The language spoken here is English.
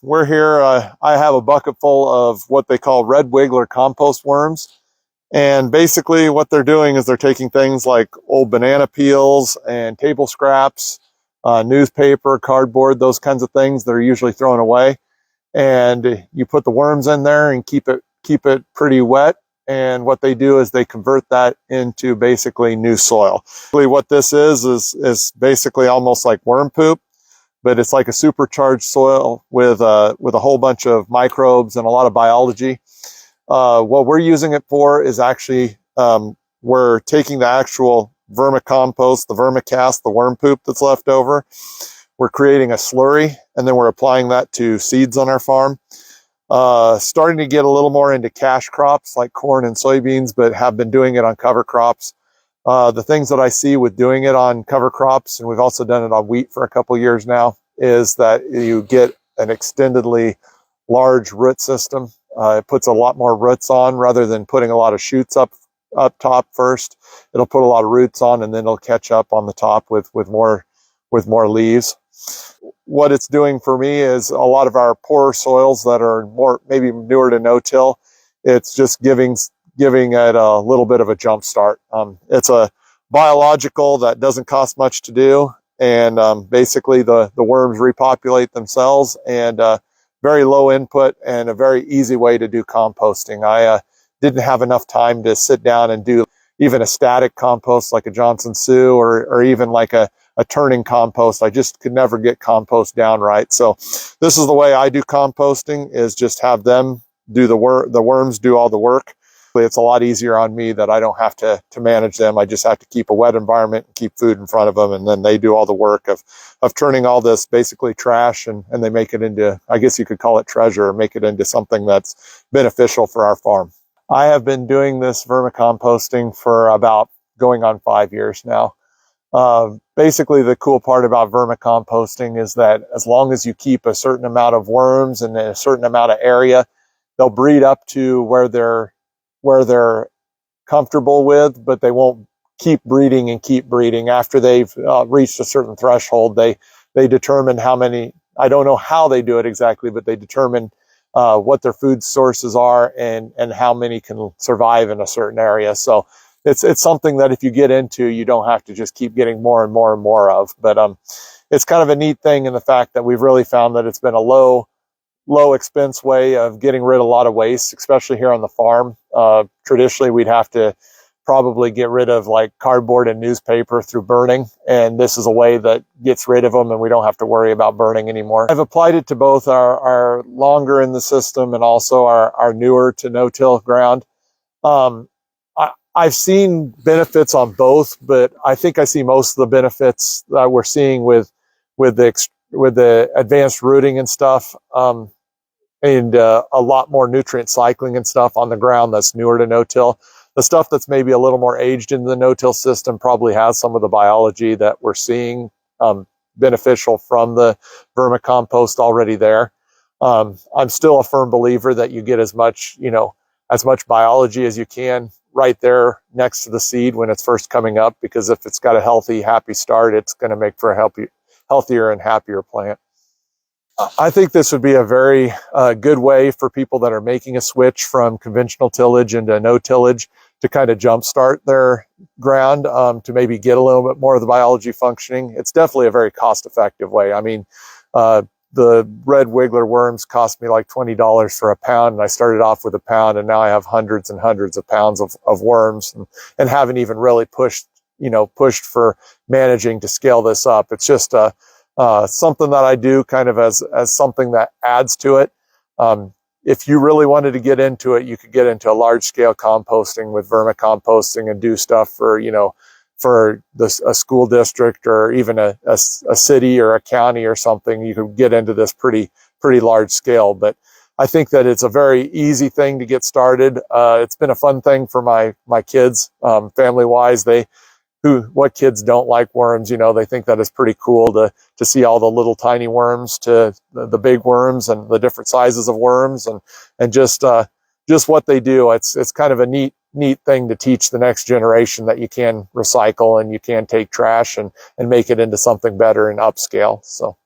We're here. I have a bucket full of what they call red wiggler compost worms. And basically what they're doing is they're taking things like old banana peels and table scraps, newspaper, cardboard, those kinds of things that are usually thrown away. And you put the worms in there and keep it pretty wet. And what they do is they convert that into basically new soil. What this is basically almost like worm poop, but it's like a supercharged soil with a whole bunch of microbes and a lot of biology. What we're using it for is actually we're taking the actual vermicompost, the vermicast, the worm poop that's left over. We're creating a slurry, and then we're applying that to seeds on our farm. Starting to get a little more into cash crops like corn and soybeans, but have been doing it on cover crops. The things that I see with doing it on cover crops, and we've also done it on wheat for a couple years now, is that you get an extendedly large root system. It puts a lot more roots on rather than putting a lot of shoots up top first. It'll put a lot of roots on, and then it'll catch up on the top with more leaves. What it's doing for me is a lot of our poorer soils that are more maybe newer to no-till, it's just giving it a little bit of a jump start. It's a biological that doesn't cost much to do, and basically the worms repopulate themselves, and very low input and a very easy way to do composting. I didn't have enough time to sit down and do even a static compost like a Johnson Sioux or even like a turning compost. I just could never get compost down right. So this is the way I do composting, is just have them do the worms do all the work. It's a lot easier on me that I don't have to manage them. I just have to keep a wet environment and keep food in front of them, and then they do all the work of turning all this basically trash, and they make it into, I guess you could call it treasure, or make it into something that's beneficial for our farm. I have been doing this vermicomposting for about going on 5 years now. Basically, the cool part about vermicomposting is that as long as you keep a certain amount of worms in a certain amount of area, they'll breed up to where they're comfortable with, but they won't keep breeding and keep breeding. After they've reached a certain threshold, they determine how many, I don't know how they do it exactly, but they determine what their food sources are and how many can survive in a certain area. So it's something that if you get into, you don't have to just keep getting more and more and more of. But it's kind of a neat thing in the fact that we've really found that it's been a low expense way of getting rid of a lot of waste, especially here on the farm. Traditionally, we'd have to probably get rid of like cardboard and newspaper through burning, and this is a way that gets rid of them, and we don't have to worry about burning anymore. I've applied it to both our longer in the system and also our newer to no-till ground. I've seen benefits on both, but I think I see most of the benefits that we're seeing with the advanced rooting and stuff, and a lot more nutrient cycling and stuff on the ground that's newer to no-till. The stuff that's maybe a little more aged in the no-till system probably has some of the biology that we're seeing beneficial from the vermicompost already there. I'm still a firm believer that you get as much biology as you can right there next to the seed when it's first coming up, because if it's got a healthy, happy start, it's going to make for a healthier and happier plant. I think this would be a very good way for people that are making a switch from conventional tillage into no tillage to kind of jumpstart their ground, to maybe get a little bit more of the biology functioning. It's definitely a very cost-effective way. I mean, the red wiggler worms cost me like $20 for a pound, and I started off with a pound, and now I have hundreds and hundreds of pounds of worms, and haven't even really pushed for managing to scale this up. It's just something that I do kind of as something that adds to it. If you really wanted to get into it, you could get into a large scale composting with vermicomposting and do stuff for a school district or even a city or a county or something. You could get into this pretty large scale. But I think that it's a very easy thing to get started. It's been a fun thing for my kids, family wise. What kids don't like worms? They think that is pretty cool to see all the little tiny worms to the big worms and the different sizes of worms and just what they do. It's kind of a neat thing to teach the next generation that you can recycle and you can take trash and make it into something better and upscale. So.